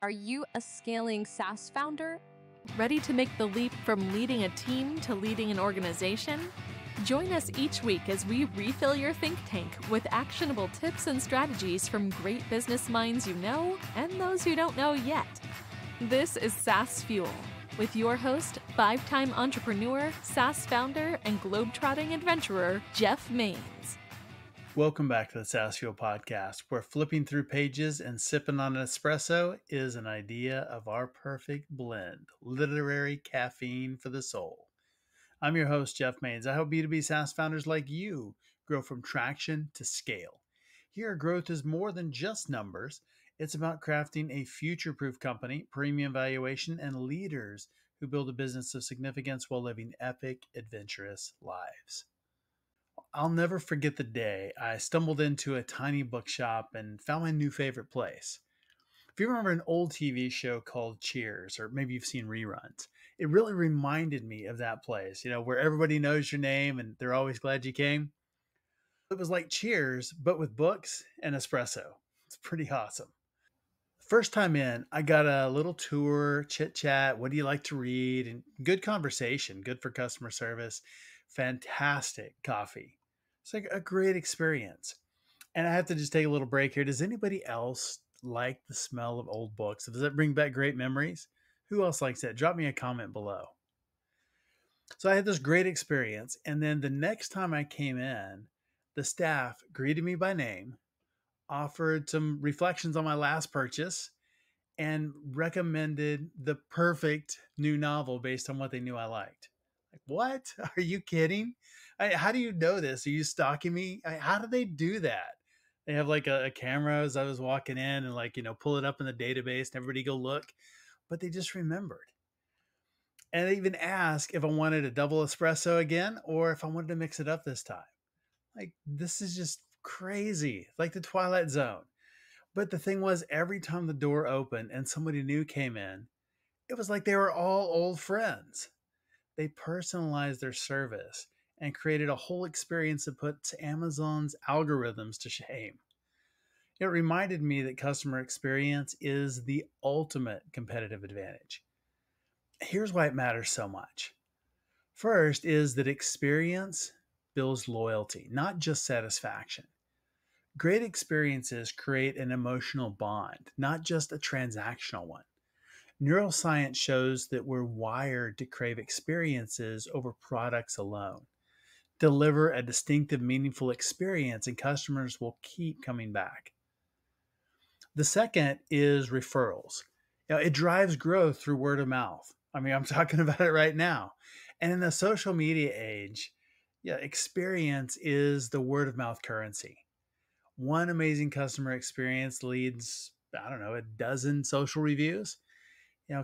Are you a scaling SaaS founder? Ready to make the leap from leading a team to leading an organization? Join us each week as we refill your think tank with actionable tips and strategies from great business minds you know and those you don't know yet. This is SaaS Fuel with your host, 5-time entrepreneur, SaaS founder, and globetrotting adventurer, Jeff Maines. Welcome back to the SaaS Fuel podcast, where flipping through pages and sipping on an espresso is an idea of our perfect blend, literary caffeine for the soul. I'm your host, Jeff Maines. I help B2B SaaS founders like you grow from traction to scale. Here, growth is more than just numbers. It's about crafting a future-proof company, premium valuation, and leaders who build a business of significance while living epic, adventurous lives. I'll never forget the day I stumbled into a tiny bookshop and found my new favorite place. If you remember an old TV show called Cheers, or maybe you've seen reruns, it really reminded me of that place, where everybody knows your name and they're always glad you came. It was like Cheers, but with books and espresso. It's pretty awesome. First time in, I got a little tour, chit chat. What do you like to read? And good conversation, good for customer service, fantastic coffee. It's like a great experience. And I have to just take a little break here. Does anybody else like the smell of old books? Does that bring back great memories? Who else likes that? Drop me a comment below. So I had this great experience. And then the next time I came in, the staff greeted me by name, offered some reflections on my last purchase, and recommended the perfect new novel based on what they knew I liked. Like, what? Are you kidding? How do you know this? Are you stalking me? How do they do that? They have like a camera as I was walking in and pull it up in the database and everybody go look. But they just remembered. And they even asked if I wanted a double espresso again or if I wanted to mix it up this time. Like, this is just crazy. Like the Twilight Zone. But the thing was, every time the door opened and somebody new came in, it was like they were all old friends. They personalized their service and created a whole experience that puts Amazon's algorithms to shame. It reminded me that customer experience is the ultimate competitive advantage. Here's why it matters so much. First is that experience builds loyalty, not just satisfaction. Great experiences create an emotional bond, not just a transactional one. Neuroscience shows that we're wired to crave experiences over products alone. Deliver a distinctive, meaningful experience, and customers will keep coming back. The second is referrals. It drives growth through word of mouth. I mean, I'm talking about it right now. And in the social media age, experience is the word of mouth currency. One amazing customer experience leads, a dozen social reviews.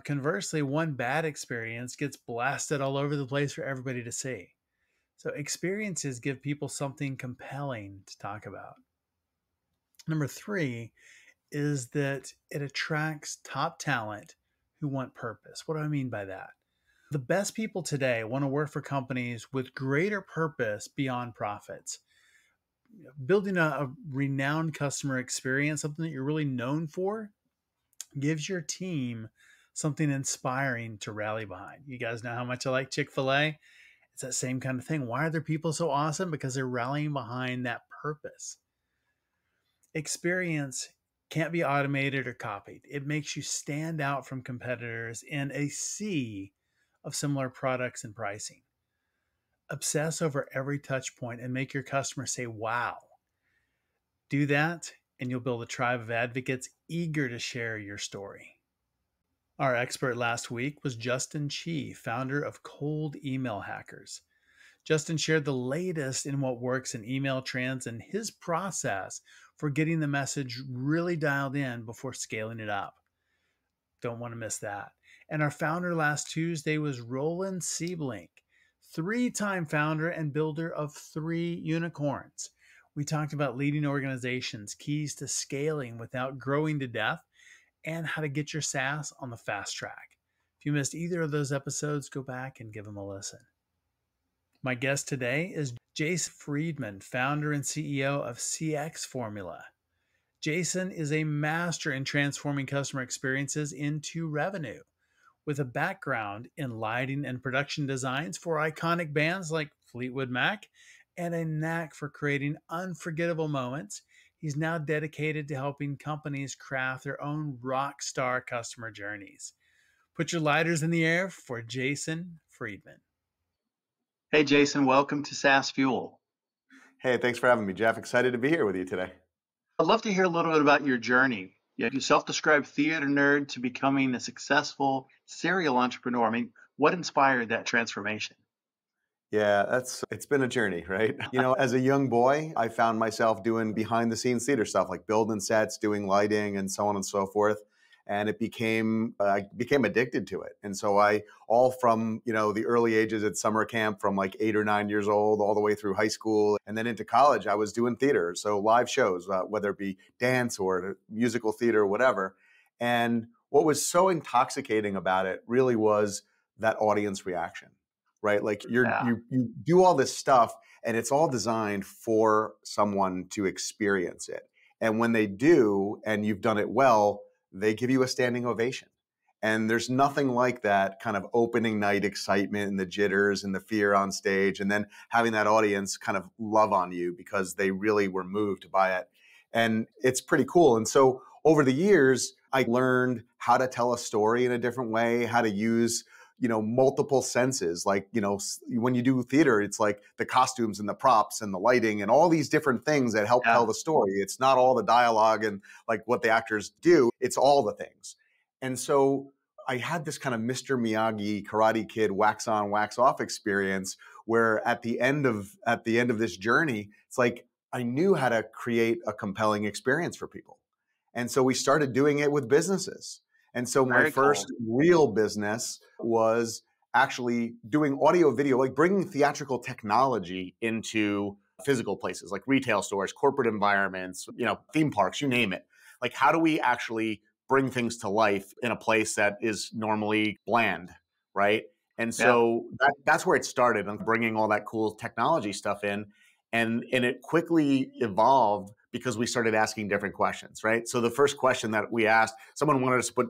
Conversely, one bad experience gets blasted all over the place for everybody to see. So experiences give people something compelling to talk about. Number 3 is that it attracts top talent who want purpose. What do I mean by that? The best people today want to work for companies with greater purpose beyond profits. Building a renowned customer experience, something that you're really known for, gives your team something inspiring to rally behind. You guys know how much I like Chick-fil-A. It's that same kind of thing. Why are their people so awesome? Because they're rallying behind that purpose. Experience can't be automated or copied. It makes you stand out from competitors in a sea of similar products and pricing. Obsess over every touch point and make your customer say, wow. Do that, and you'll build a tribe of advocates eager to share your story. Our expert last week was Justin Chi, founder of Cold Email Hackers. Justin shared the latest in what works in email trends and his process for getting the message really dialed in before scaling it up. Don't want to miss that. And our founder last Tuesday was Roland Sieblink, 3-time founder and builder of 3 unicorns. We talked about leading organizations, keys to scaling without growing to death, and how to get your SaaS on the fast track. If you missed either of those episodes, go back and give them a listen. My guest today is Jason Friedman, founder and CEO of CX Formula. Jason is a master in transforming customer experiences into revenue. With a background in lighting and production designs for iconic bands like Fleetwood Mac and a knack for creating unforgettable moments, he's now dedicated to helping companies craft their own rock star customer journeys. Put your lighters in the air for Jason Friedman. Hey, Jason, welcome to SaaS Fuel. Hey, thanks for having me, Jeff. Excited to be here with you today. I'd love to hear a little bit about your journey. You self-described theater nerd to becoming a successful serial entrepreneur. I mean, what inspired that transformation? Yeah, it's been a journey, right? As a young boy, I found myself doing behind the scenes theater stuff like building sets, doing lighting and so on and so forth. And I became addicted to it. And so all from, the early ages at summer camp from like 8 or 9 years old, all the way through high school and then into college, I was doing theater. So live shows, whether it be dance or musical theater or whatever. And what was so intoxicating about it really was that audience reaction, right? Like you do all this stuff and it's all designed for someone to experience it. And when they do, and you've done it well, they give you a standing ovation. And there's nothing like that kind of opening night excitement and the jitters and the fear on stage, and then having that audience kind of love on you because they really were moved by it. And it's pretty cool. And so over the years, I learned how to tell a story in a different way, how to use multiple senses. Like, when you do theater, it's like the costumes and the props and the lighting and all these different things that help tell the story. It's not all the dialogue and like what the actors do. It's all the things. And so I had this kind of Mr. Miyagi Karate Kid wax on, wax off experience where at the end of this journey, it's like I knew how to create a compelling experience for people. And so we started doing it with businesses. And so my first real business was actually doing audio video, like bringing theatrical technology into physical places like retail stores, corporate environments, theme parks, you name it. Like, how do we actually bring things to life in a place that is normally bland, right? And so that's where it started, on bringing all that cool technology stuff in. And it quickly evolved because we started asking different questions, right? So the first question that we asked, someone wanted us to put,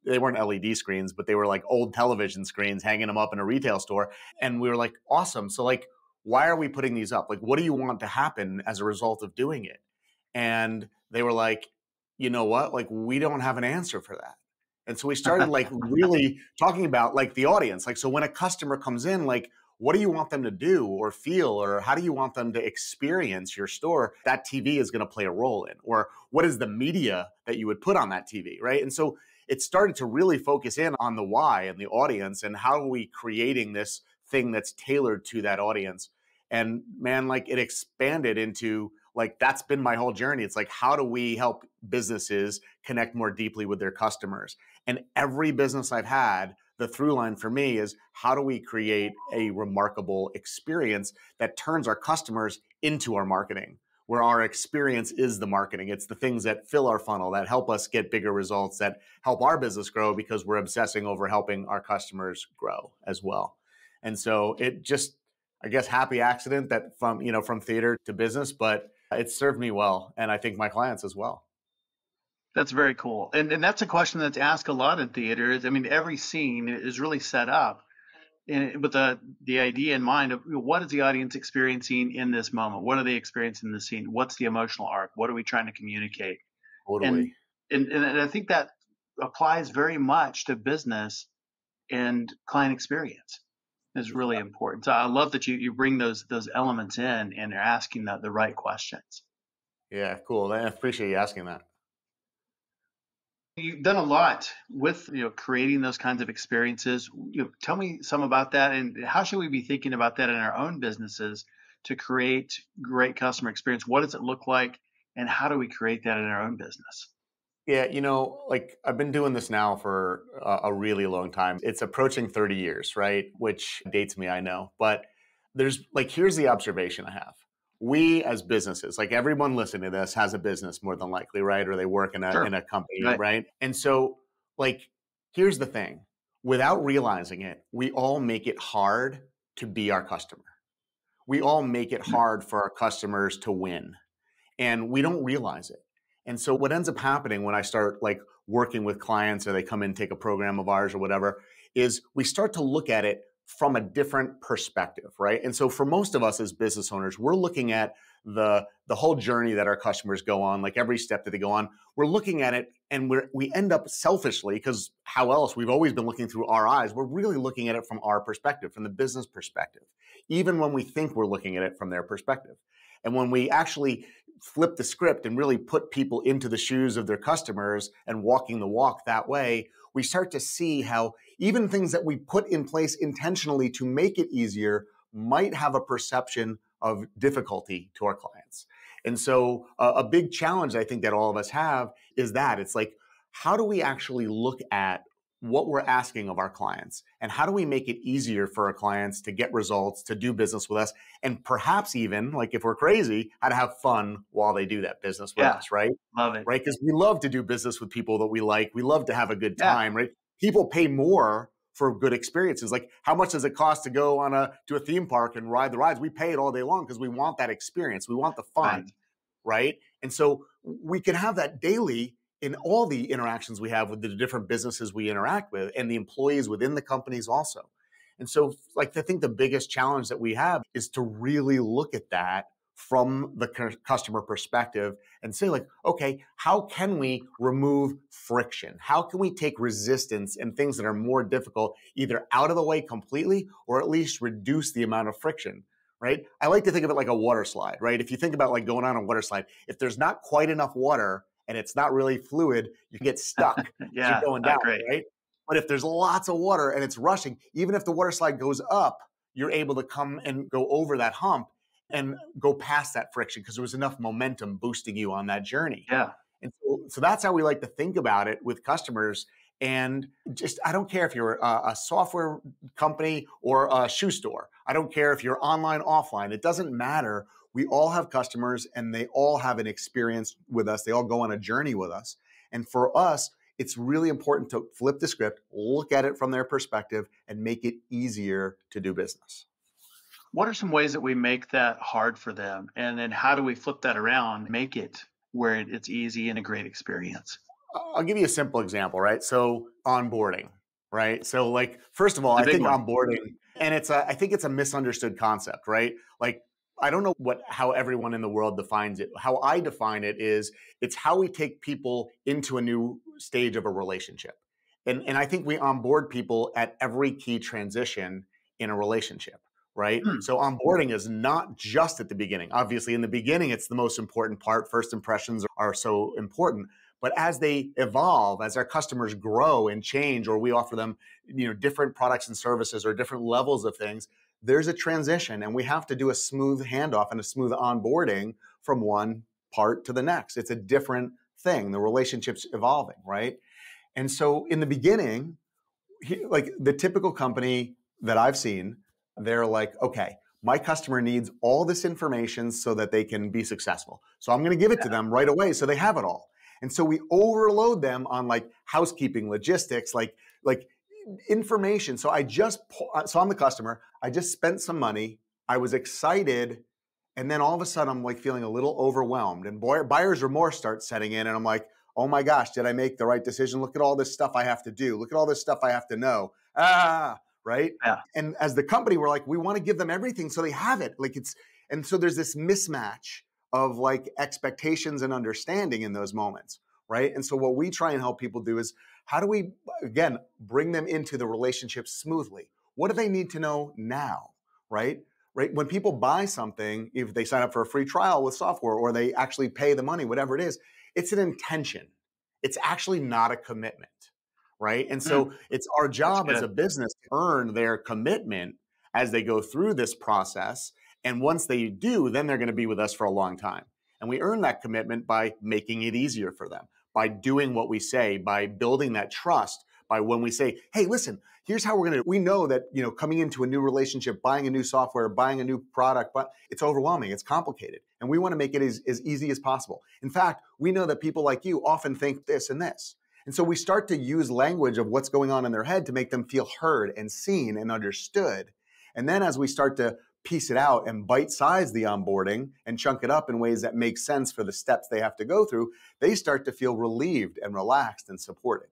they weren't LED screens, but they were like old television screens, hanging them up in a retail store. And we were like, awesome. So like, why are we putting these up? Like, what do you want to happen as a result of doing it? And they were like, you know what? Like, we don't have an answer for that. And so we started like really talking about like the audience. Like, so when a customer comes in, like, what do you want them to do or feel, or how do you want them to experience your store? That TV is going to play a role in, or what is the media that you would put on that TV, right? And so it started to really focus in on the why and the audience and how are we creating this thing that's tailored to that audience. And man, like it expanded into like, that's been my whole journey. It's like, how do we help businesses connect more deeply with their customers? And every business I've had, the through line for me is how do we create a remarkable experience that turns our customers into our marketing, where our experience is the marketing. It's the things that fill our funnel, that help us get bigger results, that help our business grow because we're obsessing over helping our customers grow as well. And so it just, I guess, happy accident that from theater to business, but it served me well. And I think my clients as well. That's very cool. And that's a question that's asked a lot in theater. I mean, every scene is really set up with the idea in mind of what is the audience experiencing in this moment? What are they experiencing in the scene? What's the emotional arc? What are we trying to communicate? Totally. And I think that applies very much to business and client experience. Is really important. So I love that you bring those elements in and are asking the right questions. Yeah, cool. I appreciate you asking that. You've done a lot with creating those kinds of experiences. Tell me some about that, and how should we be thinking about that in our own businesses to create great customer experience? What does it look like, and how do we create that in our own business? Yeah, like I've been doing this now for a really long time. It's approaching 30 years, right? Which dates me, I know. But here's the observation I have. We as businesses, like everyone listening to this has a business more than likely, right? Or they work in a company, right? And so here's the thing. Without realizing it, we all make it hard to be our customer. We all make it hard for our customers to win. And we don't realize it. And so what ends up happening when I start like working with clients or they come in and take a program of ours or whatever, is we start to look at it from a different perspective, right? And so for most of us as business owners, we're looking at the whole journey that our customers go on, like every step that they go on. We're looking at it and we end up selfishly, because how else? We've always been looking through our eyes. We're really looking at it from our perspective, from the business perspective, even when we think we're looking at it from their perspective. And when we actually flip the script and really put people into the shoes of their customers and walking the walk that way, we start to see how even things that we put in place intentionally to make it easier might have a perception of difficulty to our clients. And so a big challenge I think that all of us have is that it's like, how do we actually look at what we're asking of our clients, and how do we make it easier for our clients to get results, to do business with us, and perhaps even, like if we're crazy, how to have fun while they do that business with us, right? Love it. Right? Because we love to do business with people that we like. We love to have a good Yeah. time, right? People pay more for good experiences. Like, how much does it cost to go to a theme park and ride the rides? We pay it all day long because we want that experience. We want the fun, right? And so we can have that daily in all the interactions we have with the different businesses we interact with and the employees within the companies also. And so, like, I think the biggest challenge that we have is to really look at that from the customer perspective and say, like, okay, how can we remove friction? How can we take resistance and things that are more difficult either out of the way completely or at least reduce the amount of friction, right? I like to think of it like a water slide, right? If you think about like going on a water slide, if there's not quite enough water and it's not really fluid, you can get stuck as you're going down, right? But if there's lots of water and it's rushing, even if the water slide goes up, you're able to come and go over that hump and go past that friction because there was enough momentum boosting you on that journey. Yeah. And so that's how we like to think about it with customers. And just, I don't care if you're a software company or a shoe store. I don't care if you're online, offline. It doesn't matter. We all have customers and they all have an experience with us. They all go on a journey with us. And for us, it's really important to flip the script, look at it from their perspective, and make it easier to do business. What are some ways that we make that hard for them? And then how do we flip that around, make it where it's easy and a great experience? I'll give you a simple example, right? So onboarding, right? So like, first of all, I think onboarding, and I think it's a misunderstood concept, right? Like, I don't know how everyone in the world defines it. How I define it is it's how we take people into a new stage of a relationship. And I think we onboard people at every key transition in a relationship, right? So onboarding is not just at the beginning. Obviously, in the beginning, it's the most important part. First impressions are so important. But as they evolve, as our customers grow and change, or we offer them, different products and services or different levels of things, there's a transition, and we have to do a smooth handoff and a smooth onboarding from one part to the next. It's a different thing. The relationship's evolving, right? And so in the beginning, like the typical company that I've seen, they're like, okay, my customer needs all this information so that they can be successful. So I'm going to give it to them right away so they have it all. And so we overload them on like housekeeping, logistics, like information. So I'm the customer. I just spent some money. I was excited. And then all of a sudden I'm like feeling a little overwhelmed, and buyer's remorse starts setting in. And I'm like, oh my gosh, did I make the right decision? Look at all this stuff I have to do. Look at all this stuff I have to know. Right? Yeah. And as the company, we're like, we want to give them everything so they have it. And so there's this mismatch of like expectations and understanding in those moments, right? And so what we try and help people do is, how do we, again, bring them into the relationship smoothly? What do they need to know now, right? When people buy something, if they sign up for a free trial with software or they actually pay the money, whatever it is, it's an intention. It's actually not a commitment, right? And so it's our job as a business to earn their commitment as they go through this process. And once they do, then they're going to be with us for a long time. And we earn that commitment by making it easier for them, by doing what we say, by building that trust, by when we say, hey, listen, here's how we're going to, we know that, coming into a new relationship, buying a new software, buying a new product, but it's overwhelming, it's complicated. And we want to make it as easy as possible. In fact, we know that people like you often think this and this. And so we start to use language of what's going on in their head to make them feel heard and seen and understood. And then as we start to piece it out and bite-size the onboarding and chunk it up in ways that make sense for the steps they have to go through, they start to feel relieved and relaxed and supported.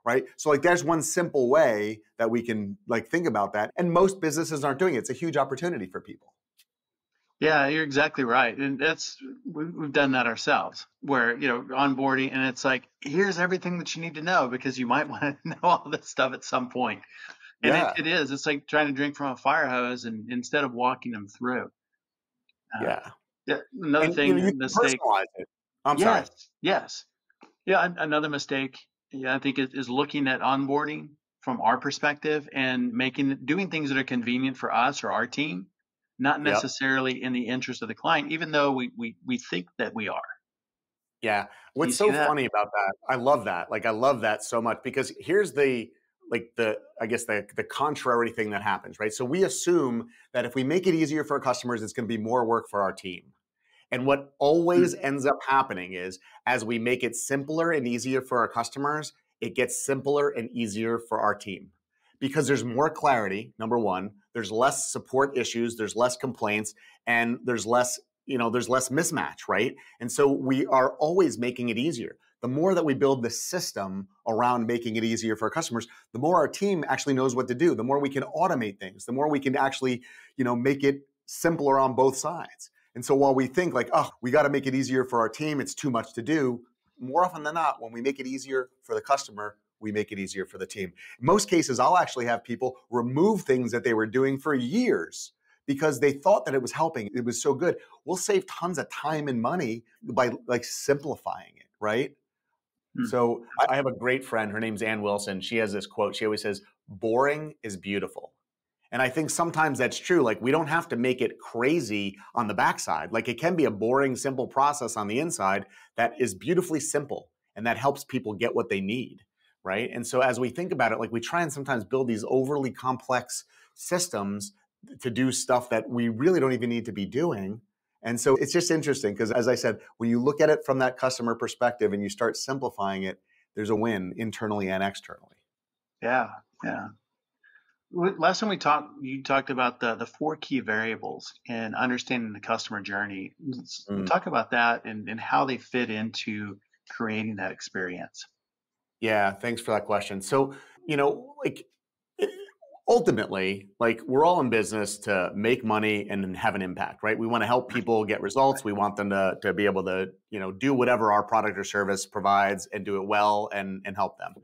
Right? So like there's one simple way that we can like think about that. And most businesses aren't doing it. It's a huge opportunity for people. Yeah, you're exactly right. And we've done that ourselves where, onboarding, and it's like, here's everything that you need to know because you might want to know all this stuff at some point. And Yeah. it's like trying to drink from a fire hose and instead of walking them through. Yeah. Another thing, you can mistake. personalize it. I'm sorry. Yes. Yeah. Another mistake, I think is looking at onboarding from our perspective and doing things that are convenient for us or our team, not necessarily in the interest of the client, even though we think that we are. Yeah. What's so funny about that? I love that. Like, I love that so much because here's the contrary thing that happens, right? So we assume that if we make it easier for our customers, it's going to be more work for our team. And what always ends up happening is as we make it simpler and easier for our customers, it gets simpler and easier for our team because there's more clarity. Number one, there's less support issues, there's less complaints, and there's less mismatch, right? And so we are always making it easier. The more that we build the system around making it easier for our customers, the more our team actually knows what to do, the more we can automate things, the more we can actually, make it simpler on both sides. And so while we think like, oh, we got to make it easier for our team, it's too much to do, more often than not, when we make it easier for the customer, we make it easier for the team. In most cases, I'll actually have people remove things that they were doing for years because they thought that it was helping. It was so good. We'll save tons of time and money by like simplifying it, right? So I have a great friend. Her name's Ann Wilson. She has this quote. She always says, boring is beautiful. And I think sometimes that's true. Like we don't have to make it crazy on the backside. Like it can be a boring, simple process on the inside that is beautifully simple and that helps people get what they need, right? And so as we think about it, like we try and sometimes build these overly complex systems to do stuff that we really don't even need to be doing. And so it's just interesting because as I said, when you look at it from that customer perspective and you start simplifying it, there's a win internally and externally. Yeah. Last time you talked about the 4 key variables and understanding the customer journey. Let's talk about that and how they fit into creating that experience. Yeah, thanks for that question. So, ultimately, like we're all in business to make money and have an impact, right? We want to help people get results. We want them to be able to, do whatever our product or service provides and do it well and help them.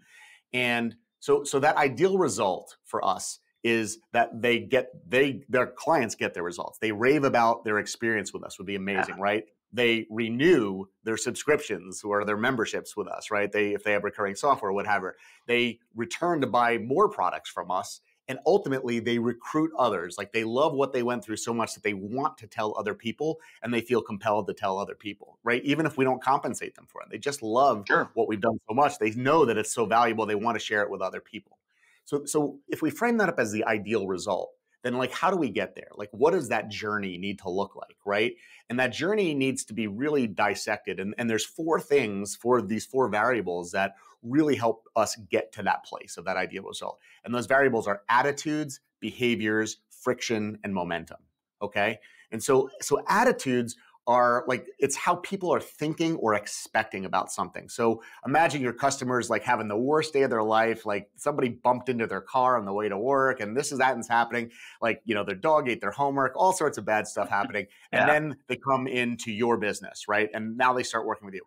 And so that ideal result for us is that their clients get their results. They rave about their experience with us would be amazing, right? They renew their subscriptions or their memberships with us, right? If they have recurring software or whatever, they return to buy more products from us. And ultimately, they recruit others. Like they love what they went through so much that they want to tell other people and they feel compelled to tell other people, right? Even if we don't compensate them for it. They just love what we've done so much. They know that it's so valuable. They want to share it with other people. So if we frame that up as the ideal result, then like, how do we get there? Like, what does that journey need to look like, right? And that journey needs to be really dissected. And there's 4 things for these 4 variables that really help us get to that place of that ideal result. And those variables are attitudes, behaviors, friction, and momentum, okay? And so attitudes are like, it's how people are thinking or expecting about something. So imagine your customers like having the worst day of their life, like somebody bumped into their car on the way to work and this is happening. Like, their dog ate their homework, all sorts of bad stuff happening. And then they come into your business, right? And now they start working with you.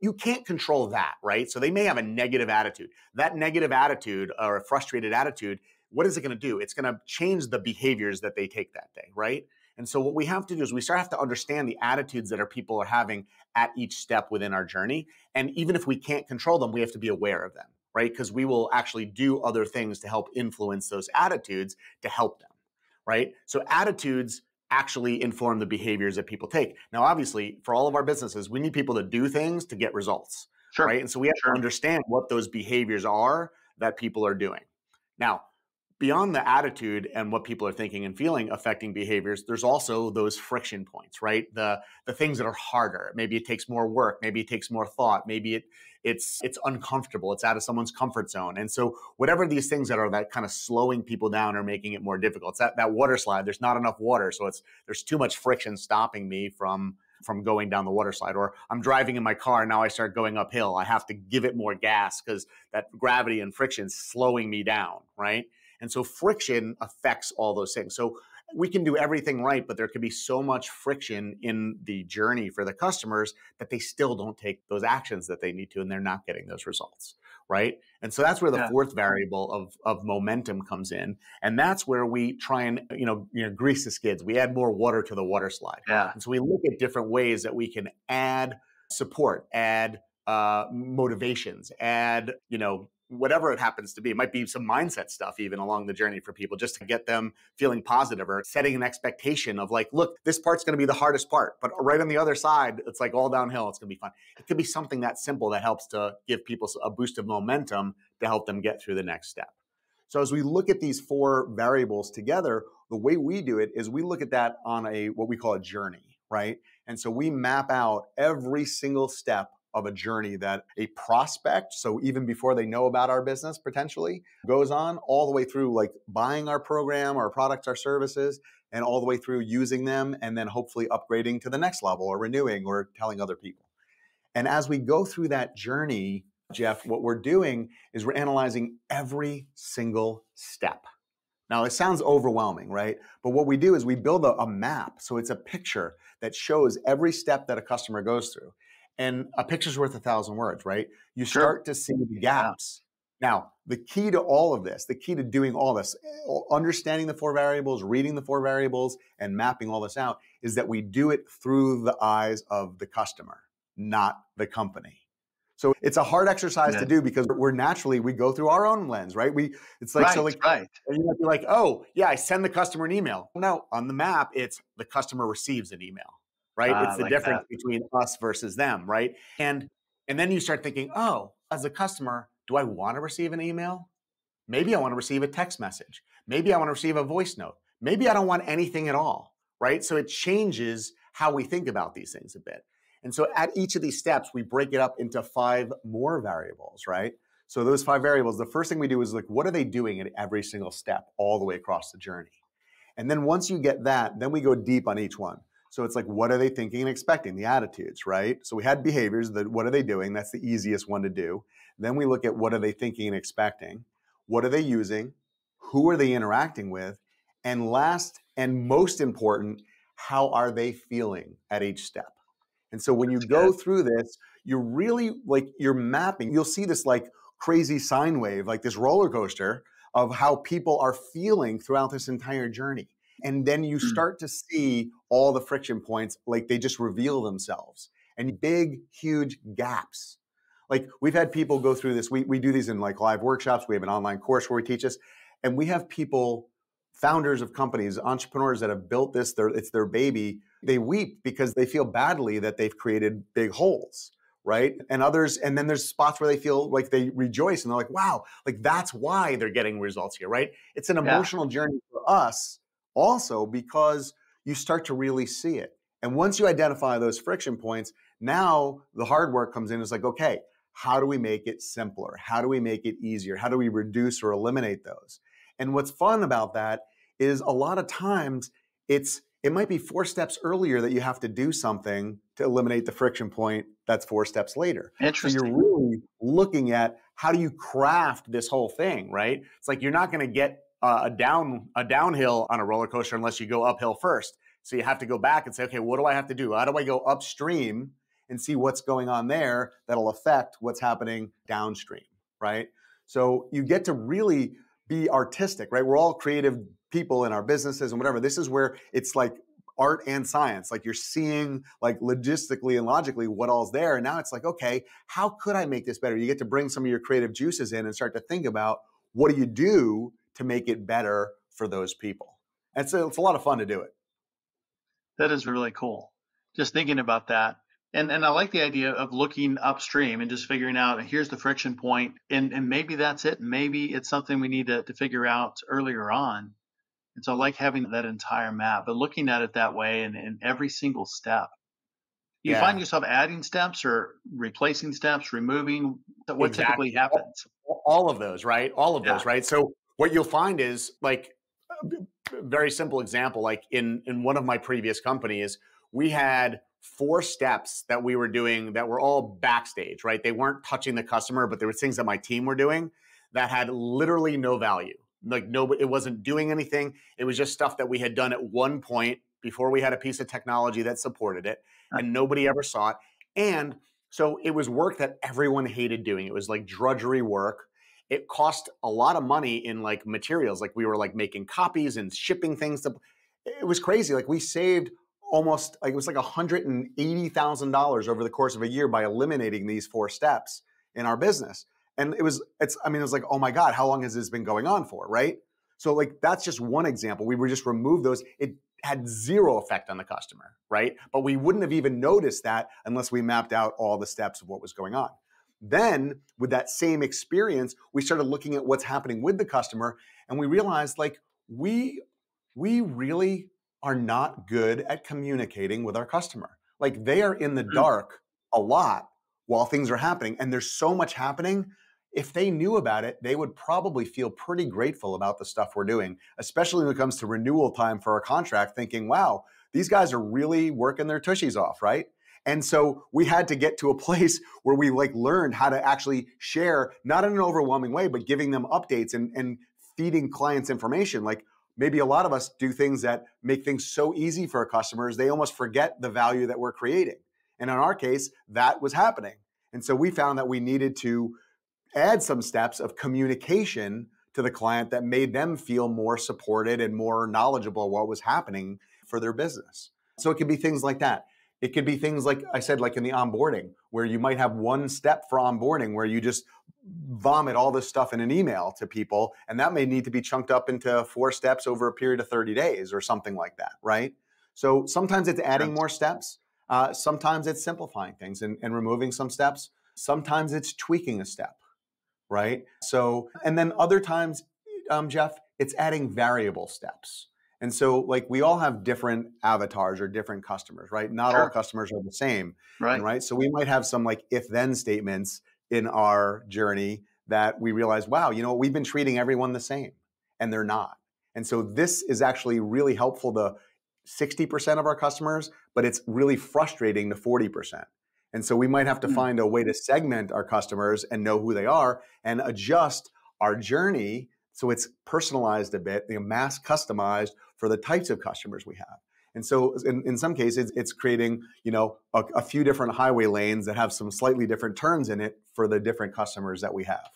You can't control that, right? So they may have a negative attitude. That negative attitude or a frustrated attitude, what is it going to do? It's going to change the behaviors that they take that day, right? And so what we have to do is we have to understand the attitudes that our people are having at each step within our journey. And even if we can't control them, we have to be aware of them, right? Because we will actually do other things to help influence those attitudes to help them, right? So attitudes actually inform the behaviors that people take. Now, obviously, for all of our businesses, we need people to do things to get results, right? And so we have to understand what those behaviors are that people are doing. Now, beyond the attitude and what people are thinking and feeling affecting behaviors, there's also those friction points, right? The things that are harder. Maybe it takes more work. Maybe it takes more thought. Maybe it's uncomfortable. It's out of someone's comfort zone. And so whatever these things that are that kind of slowing people down or making it more difficult, it's that water slide. There's not enough water. So there's too much friction stopping me from going down the water slide. Or I'm driving in my car, now I start going uphill. I have to give it more gas because that gravity and friction is slowing me down, right? And so friction affects all those things. So we can do everything right, but there could be so much friction in the journey for the customers that they still don't take those actions that they need to, and they're not getting those results, right? And so that's where the fourth variable of momentum comes in. And that's where we try and, grease the skids. We add more water to the water slide. Yeah. And so we look at different ways that we can add support, add motivations, add, whatever it happens to be. It might be some mindset stuff even along the journey for people just to get them feeling positive or setting an expectation of like, look, this part's going to be the hardest part, but right on the other side, it's like all downhill. It's going to be fun. It could be something that simple that helps to give people a boost of momentum to help them get through the next step. So as we look at these four variables together, the way we do it is we look at that on what we call a journey, right? And so we map out every single step of a journey that a prospect, so even before they know about our business potentially, goes on all the way through like buying our program, our products, our services, and all the way through using them and then hopefully upgrading to the next level or renewing or telling other people. And as we go through that journey, Jeff, what we're doing is we're analyzing every single step. Now, it sounds overwhelming, right? But what we do is we build a map. So it's a picture that shows every step that a customer goes through. And a picture's worth 1,000 words, right? You start to see the gaps. Now, the key to all of this, the key to doing all this, understanding the four variables, reading the four variables, and mapping all this out is that we do it through the eyes of the customer, not the company. So it's a hard exercise to do because we go through our own lens, right? It's like, you might be like, oh, yeah, I send the customer an email. No, on the map, it's the customer receives an email. Right? It's the difference between us versus them, right? And then you start thinking, oh, as a customer, do I want to receive an email? Maybe I want to receive a text message. Maybe I want to receive a voice note. Maybe I don't want anything at all, right? So it changes how we think about these things a bit. And so at each of these steps, we break it up into 5 more variables, right? So those 5 variables, the first thing we do is like, what are they doing at every single step all the way across the journey? And then once you get that, then we go deep on each one. So it's like, what are they thinking and expecting? The attitudes, right? So we had behaviors, what are they doing? That's the easiest one to do. Then we look at what are they thinking and expecting? What are they using? Who are they interacting with? And last and most important, how are they feeling at each step? And so when you go through this, you're really you're mapping. You'll see this like crazy sine wave, like this roller coaster of how people are feeling throughout this entire journey. And then you start to see all the friction points, like they just reveal themselves and big, huge gaps. Like we've had people go through this. We do these in like live workshops. We have an online course where we teach this. And we have people, founders of companies, entrepreneurs that have built this, it's their baby. They weep because they feel badly that they've created big holes, right? And then there's spots where they feel like they rejoice and they're like, wow, like that's why they're getting results here, right? It's an emotional journey for us. Also, because you start to really see it. And once you identify those friction points, now the hard work comes in. It's like, okay, how do we make it simpler? How do we make it easier? How do we reduce or eliminate those? And what's fun about that is a lot of times it might be 4 steps earlier that you have to do something to eliminate the friction point that's 4 steps later. Interesting. So you're really looking at how do you craft this whole thing, right? It's like you're not going to get a downhill on a roller coaster unless you go uphill first. So you have to go back and say, okay, what do I have to do? How do I go upstream and see what's going on there that'll affect what's happening downstream, right? So you get to really be artistic, right? We're all creative people in our businesses and whatever. This is where it's like art and science. Like you're seeing like logistically and logically what all's there. And now it's like, okay, how could I make this better? You get to bring some of your creative juices in and start to think about what do you do to make it better for those people. And so it's a lot of fun to do it. That is really cool. Just thinking about that, And I like the idea of looking upstream and just figuring out here's the friction point, and maybe that's it. Maybe it's something we need to figure out earlier on. And so I like having that entire map, but looking at it that way and every single step. You find Yeah, yourself adding steps or replacing steps, removing? What typically exactly. happens? All of those, right? All of Yeah. those, right? So what you'll find is like very simple example, like in one of my previous companies, we had 4 steps that we were doing that were all backstage, right? They weren't touching the customer, but there were things that my team were doing that had literally no value. Like no, it wasn't doing anything. It was just stuff that we had done at one point before we had a piece of technology that supported it, and nobody ever saw it. And so it was work that everyone hated doing. It was like drudgery work. It cost a lot of money in like materials. Like we were like making copies and shipping things to, it was crazy. Like we saved almost like it was like $180,000 over the course of a year by eliminating these 4 steps in our business. And it was like, oh my God, how long has this been going on for? Right. So like that's just one example. We would just remove those. It had zero effect on the customer, right? But we wouldn't have even noticed that unless we mapped out all the steps of what was going on. Then, with that same experience, we started looking at what's happening with the customer, and we realized like we really are not good at communicating with our customer. Like they are in the dark a lot while things are happening, and there's so much happening. If they knew about it, they would probably feel pretty grateful about the stuff we're doing, especially when it comes to renewal time for our contract, thinking, wow, these guys are really working their tushies off, right? And so we had to get to a place where we like learned how to actually share, not in an overwhelming way, but giving them updates and feeding clients information. Like maybe a lot of us do things that make things so easy for our customers, they almost forget the value that we're creating. And in our case, that was happening. And so we found that we needed to add some steps of communication to the client that made them feel more supported and more knowledgeable of what was happening for their business. So it could be things like that. It could be things like I said, like in the onboarding, where you might have 1 step for onboarding where you just vomit all this stuff in an email to people. And that may need to be chunked up into 4 steps over a period of 30 days or something like that, right? So sometimes it's adding more steps. Sometimes it's simplifying things and removing some steps. Sometimes it's tweaking a step, right? So, and then other times, Jeff, it's adding variable steps. And so like we all have different avatars or different customers, right? Not all customers are the same. Right. Right. So we might have some like if then statements in our journey that we realize, wow, you know, we've been treating everyone the same and they're not. And so this is actually really helpful to 60% of our customers, but it's really frustrating to 40%. And so we might have to find a way to segment our customers and know who they are and adjust our journey so it's personalized a bit, mass customized for the types of customers we have. And so in some cases, it's creating, you know, a few different highway lanes that have some slightly different turns in it for the different customers that we have.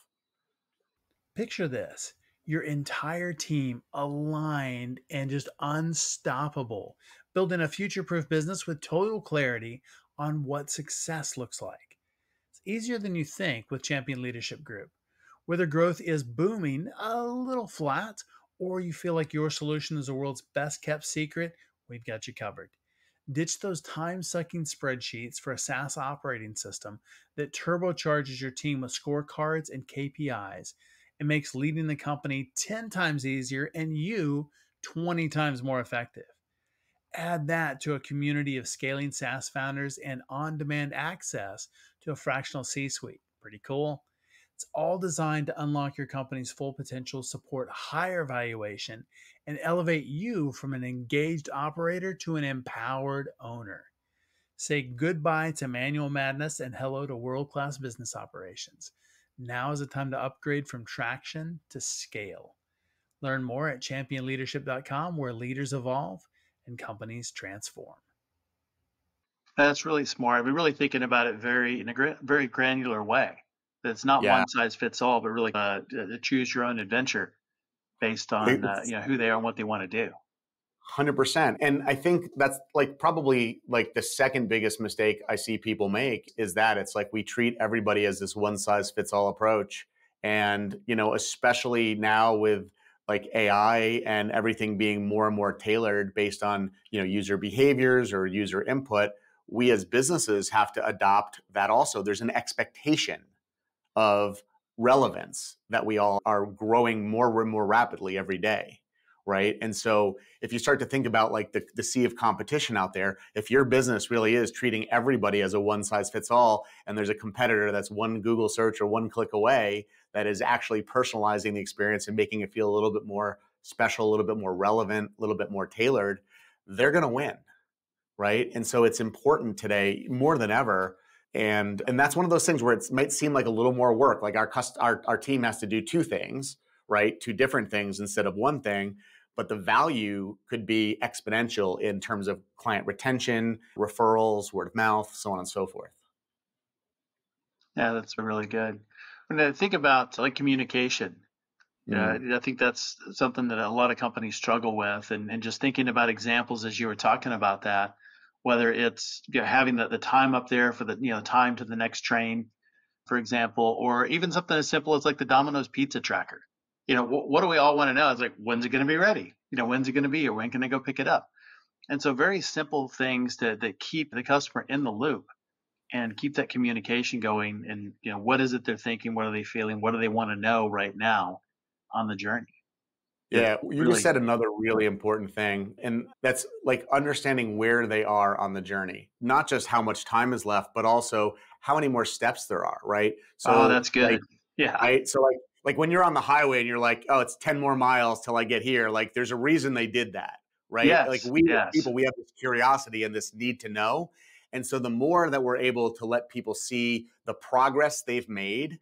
Picture this. Your entire team aligned and just unstoppable, building a future-proof business with total clarity on what success looks like. It's easier than you think with Champion Leadership Group. Whether growth is booming, a little flat, or you feel like your solution is the world's best kept secret, we've got you covered. Ditch those time-sucking spreadsheets for a SaaS operating system that turbocharges your team with scorecards and KPIs and makes leading the company 10 times easier and you 20 times more effective. Add that to a community of scaling SaaS founders and on-demand access to a fractional C-suite. Pretty cool. It's all designed to unlock your company's full potential, support higher valuation, and elevate you from an engaged operator to an empowered owner. Say goodbye to manual madness and hello to world-class business operations. Now is the time to upgrade from traction to scale. Learn more at championleadership.com, where leaders evolve and companies transform. That's really smart. We're really thinking about it in a very granular way. That it's not Yeah. one size fits all, but really choose your own adventure based on who they are and what they want to do. 100%. And I think that's like probably like the second biggest mistake I see people make is that it's like we treat everybody as this one size fits all approach. And, you know, especially now with like AI and everything being more and more tailored based on, you know, user behaviors or user input, we as businesses have to adopt that also. There's an expectation of relevance that we all are growing more and more rapidly every day, right? And so if you start to think about like the sea of competition out there, if your business really is treating everybody as a one size fits all, and there's a competitor that's one Google search or one click away that is actually personalizing the experience and making it feel a little bit more special, a little bit more relevant, a little bit more tailored, they're going to win, right? And so it's important today more than ever. And that's one of those things where it might seem like a little more work. Like our team has to do two things, right? Two different things instead of one thing. But the value could be exponential in terms of client retention, referrals, word of mouth, so on and so forth. Yeah, that's really good. When I think about like communication, I think that's something that a lot of companies struggle with. And just thinking about examples as you were talking about that, whether it's having the time up there for the time to the next train, for example, or even something as simple as like the Domino's pizza tracker. What do we all want to know? It's like, when's it going to be ready? When's it going to be, or when can I go pick it up? And so very simple things that keep the customer in the loop and keep that communication going. And what is it they're thinking? What are they feeling? What do they want to know right now on the journey? Yeah, you just said another really important thing, and that's like understanding where they are on the journey, not just how much time is left, but also how many more steps there are, right? So that's good. Yeah. Right. So like when you're on the highway and you're like, oh, it's 10 more miles till I get here. Like there's a reason they did that, right? Yes, like we as people, we have this curiosity and this need to know. And so the more that we're able to let people see the progress they've made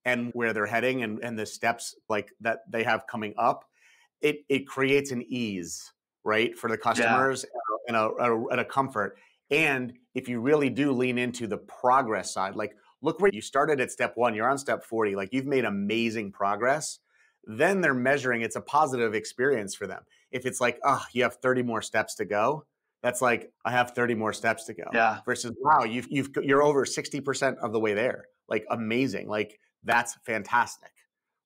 and where they're heading and the steps like that they have coming up, it creates an ease, right, for the customers and a comfort. And if you really do lean into the progress side, like look where you started at step 1, you're on step 40, like you've made amazing progress, then they're measuring, it's a positive experience for them. If it's like, oh, you have 30 more steps to go, that's like, I have 30 more steps to go. Yeah. Versus, wow, you're over 60% of the way there. Like amazing. Like that's fantastic.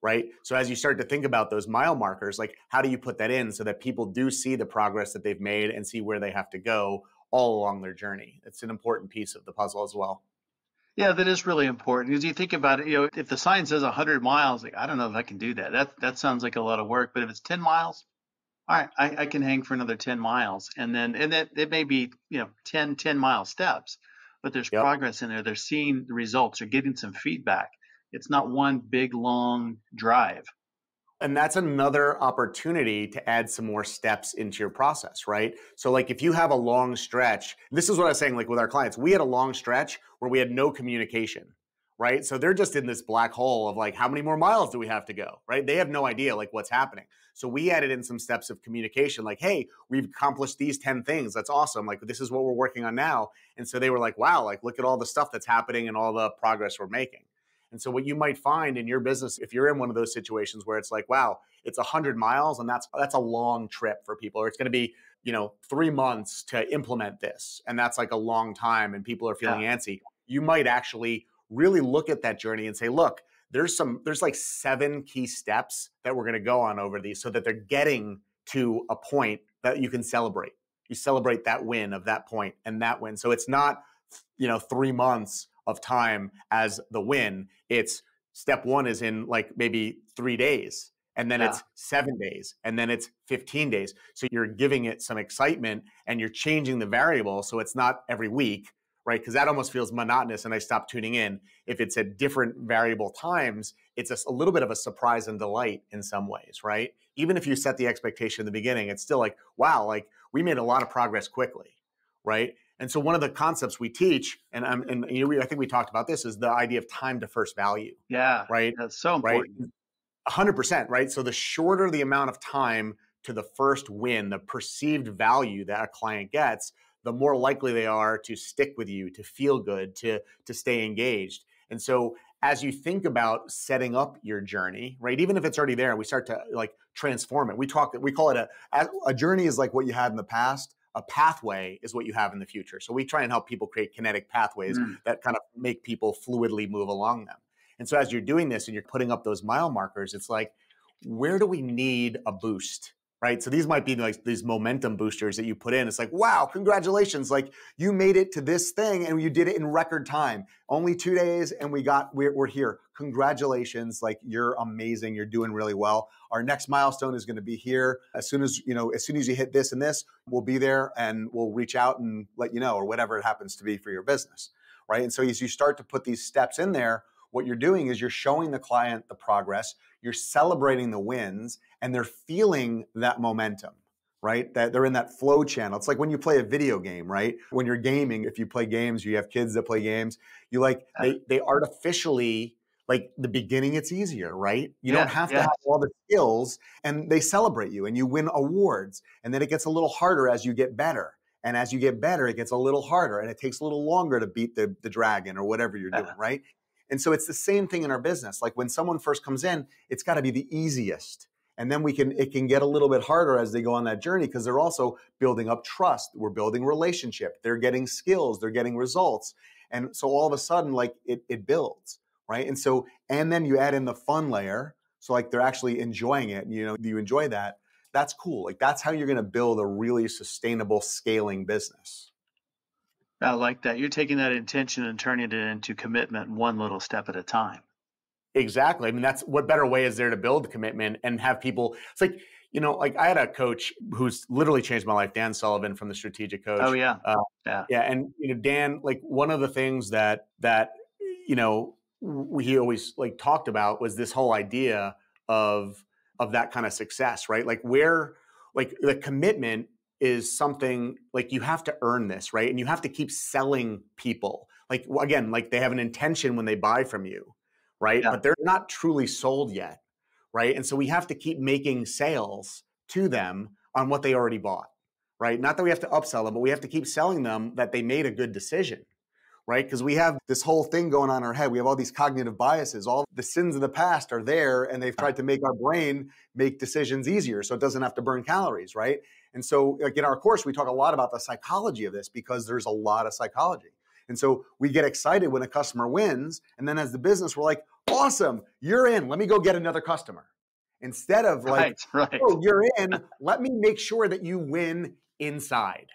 Right. So as you start to think about those mile markers, like how do you put that in so that people do see the progress that they've made and see where they have to go all along their journey? It's an important piece of the puzzle as well. Yeah, that is really important because you think about it, if the sign says 100 miles, like, I don't know if I can do that. That sounds like a lot of work, but if it's 10 miles, all right, I can hang for another 10 miles. And that it may be, 10 mile steps, but there's progress in there. They're seeing the results. They're getting some feedback. It's not one big, long drive. And that's another opportunity to add some more steps into your process, right? So like if you have a long stretch, this is what I was saying, like with our clients, we had a long stretch where we had no communication, right? So they're just in this black hole of like, how many more miles do we have to go, right? They have no idea like what's happening. So we added in some steps of communication, like, hey, we've accomplished these 10 things. That's awesome. Like, this is what we're working on now. And so they were like, wow, like, look at all the stuff that's happening and all the progress we're making. And so what you might find in your business, if you're in one of those situations where it's like, wow, it's 100 miles and that's a long trip for people, or it's going to be, 3 months to implement this. And that's like a long time and people are feeling antsy. You might actually really look at that journey and say, look, there's like 7 key steps that we're going to go on over these so that they're getting to a point that you can celebrate. You celebrate that win of that point and that win. So it's not, 3 months of time as the win. It's step 1 is in like maybe 3 days, and then it's 7 days, and then it's 15 days. So you're giving it some excitement and you're changing the variable. So it's not every week, right? Because that almost feels monotonous and I stop tuning in. If it's at different variable times, it's a little bit of a surprise and delight in some ways, right? Even if you set the expectation in the beginning, it's still like, wow, like we made a lot of progress quickly, right? And so one of the concepts we teach, and I think we talked about this, is the idea of time to first value. Yeah, right. That's so important. Right? 100%. Right. So the shorter the amount of time to the first win, the perceived value that a client gets, the more likely they are to stick with you, to feel good, to stay engaged. And so as you think about setting up your journey, right, even if it's already there, we start to like transform it. We call it a journey is like what you had in the past. A pathway is what you have in the future. So we try and help people create kinetic pathways that kind of make people fluidly move along them. And so as you're doing this and you're putting up those mile markers, it's like, where do we need a boost right? So these might be like these momentum boosters that you put in. It's like, wow, congratulations. Like you made it to this thing and you did it in record time. Only 2 days and we're here. Congratulations. Like you're amazing. You're doing really well. Our next milestone is going to be here. As soon as you hit this and this, we'll be there and we'll reach out and let you know, or whatever it happens to be for your business, right? And so as you start to put these steps in there, what you're doing is you're showing the client the progress, you're celebrating the wins, and they're feeling that momentum, right? That they're in that flow channel. It's like when you play a video game, right? When you're gaming, if you play games, you have kids that play games, they artificially, like the beginning, it's easier, right? You don't have to have all the skills, and they celebrate you and you win awards. And then it gets a little harder as you get better. And as you get better, it gets a little harder and it takes a little longer to beat the dragon or whatever you're doing, right? And so it's the same thing in our business. Like when someone first comes in, it's got to be the easiest. And then it can get a little bit harder as they go on that journey because they're also building up trust. We're building relationship. They're getting skills. They're getting results. And so all of a sudden, like it builds, right? And then you add in the fun layer. So like they're actually enjoying it. You enjoy that. That's cool. Like that's how you're going to build a really sustainable scaling business. I like that. You're taking that intention and turning it into commitment one little step at a time. Exactly. I mean, that's what better way is there to build commitment and have people. It's like, like I had a coach who's literally changed my life, Dan Sullivan from the Strategic Coach. Oh yeah. Yeah. And, Dan, like one of the things that he always like talked about was this whole idea of that kind of success, right? Like where, like the commitment is something like you have to earn this, right? And you have to keep selling people. Like, again, like they have an intention when they buy from you, right? Yeah. But they're not truly sold yet, right? And so we have to keep making sales to them on what they already bought, right? Not that we have to upsell them, but we have to keep selling them that they made a good decision, right? Because we have this whole thing going on in our head. We have all these cognitive biases. All the sins of the past are there, and they've tried to make our brain make decisions easier so it doesn't have to burn calories, right? And so like in our course, we talk a lot about the psychology of this because there's a lot of psychology. And so we get excited when a customer wins. And then as the business, we're like, awesome, you're in. Let me go get another customer. Instead of like, right. Oh, you're in. Let me make sure that you win inside.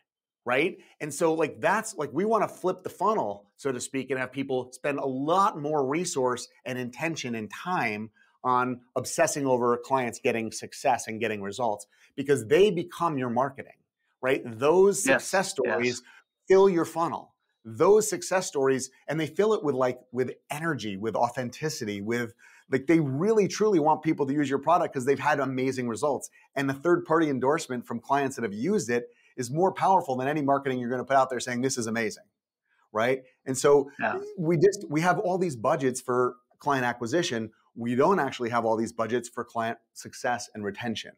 Right. And so like that's like we want to flip the funnel, so to speak, and have people spend a lot more resource and intention and time on obsessing over clients getting success and getting results because they become your marketing, right? Those success stories fill your funnel. Those success stories, and they fill it with energy, with authenticity, with like they really truly want people to use your product because they've had amazing results. And the third-party endorsement from clients that have used it is more powerful than any marketing you're going to put out there saying this is amazing, right? And so we have all these budgets for client acquisition. We don't actually have all these budgets for client success and retention.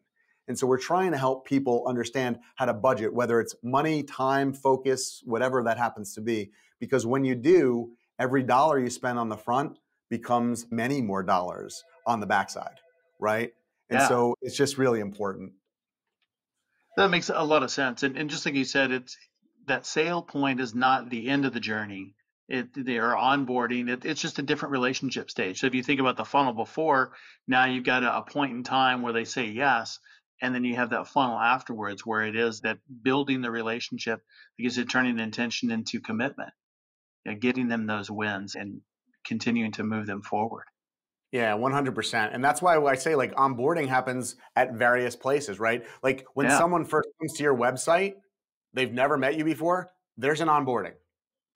And so we're trying to help people understand how to budget, whether it's money, time, focus, whatever that happens to be. Because when you do, every dollar you spend on the front becomes many more dollars on the backside, right? And so it's just really important. That makes a lot of sense. And just like you said, it's that sale point is not the end of the journey. They are onboarding. It's just a different relationship stage. So if you think about the funnel before, now you've got a point in time where they say yes, and then you have that funnel afterwards where it is that building the relationship because you're turning intention into commitment, getting them those wins and continuing to move them forward. Yeah, 100%. And that's why I say like onboarding happens at various places, right? Like when someone first comes to your website, they've never met you before, there's an onboarding,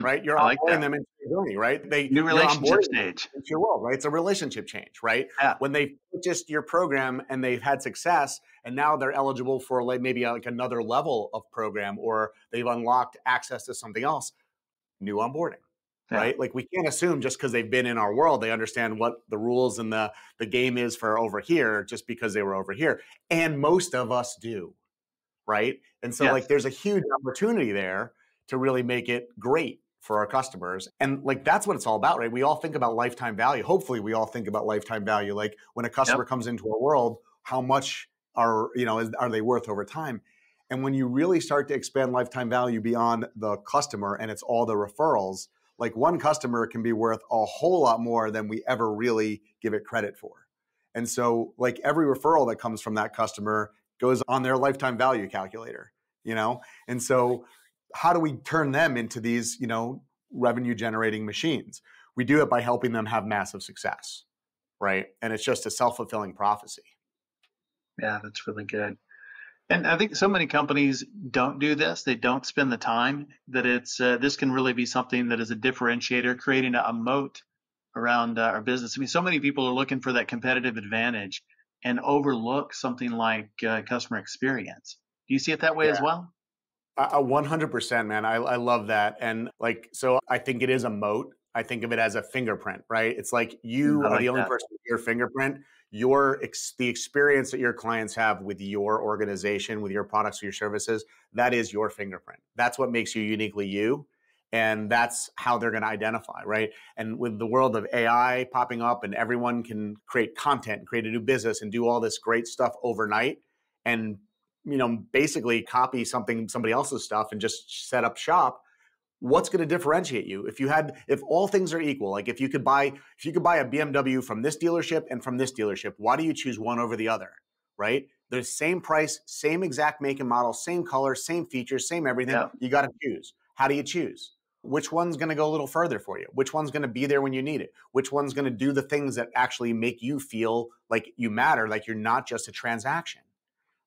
right? You're onboarding them into your journey, right? New relationship stage. Into your world, right? It's a relationship change, right? Yeah. When they purchased your program and they've had success and now they're eligible for like maybe like another level of program or they've unlocked access to something else, new onboarding. Right? Like we can't assume just because they've been in our world, they understand what the rules and the game is for over here just because they were over here. And most of us do. Right. And so like there's a huge opportunity there to really make it great for our customers. And like that's what it's all about, right? We all think about lifetime value. Hopefully we all think about lifetime value. Like when a customer comes into our world, how much are they worth over time? And when you really start to expand lifetime value beyond the customer and it's all the referrals, like one customer can be worth a whole lot more than we ever really give it credit for. And so like every referral that comes from that customer goes on their lifetime value calculator, you know? And so how do we turn them into these, you know, revenue generating machines? We do it by helping them have massive success, right? And it's just a self-fulfilling prophecy. Yeah, that's really good. And I think so many companies don't do this. They don't spend the time that this can really be something that is a differentiator, creating a moat around our business. I mean, so many people are looking for that competitive advantage and overlook something like customer experience. Do you see it that way as well? 100%, man. I love that. And like, so I think it is a moat. I think of it as a fingerprint, right? It's like you I are like the only that. person with your fingerprint. The experience that your clients have with your organization, with your products or your services, that is your fingerprint. That's what makes you uniquely you. And that's how they're going to identify, right? And with the world of AI popping up and everyone can create content, create a new business and do all this great stuff overnight and, you know, basically copy somebody else's stuff and just set up shop, what's going to differentiate you? If all things are equal, like if you could buy a BMW from this dealership and from this dealership, why do you choose one over the other, right? They're the same price, same exact make and model, same color, same features, same everything. Yeah. You got to choose. How do you choose? Which one's going to go a little further for you? Which one's going to be there when you need it? Which one's going to do the things that actually make you feel like you matter, like you're not just a transaction?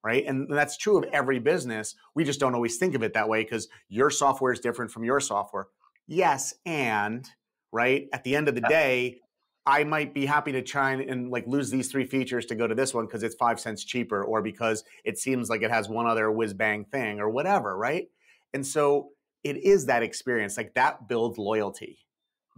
Right. And that's true of every business. We just don't always think of it that way because your software is different from your software. Yes. And right at the end of the day, I might be happy to try and like lose these 3 features to go to this one because it's 5 cents cheaper or because it seems like it has one other whiz bang thing or whatever. Right. And so it is that experience like that builds loyalty,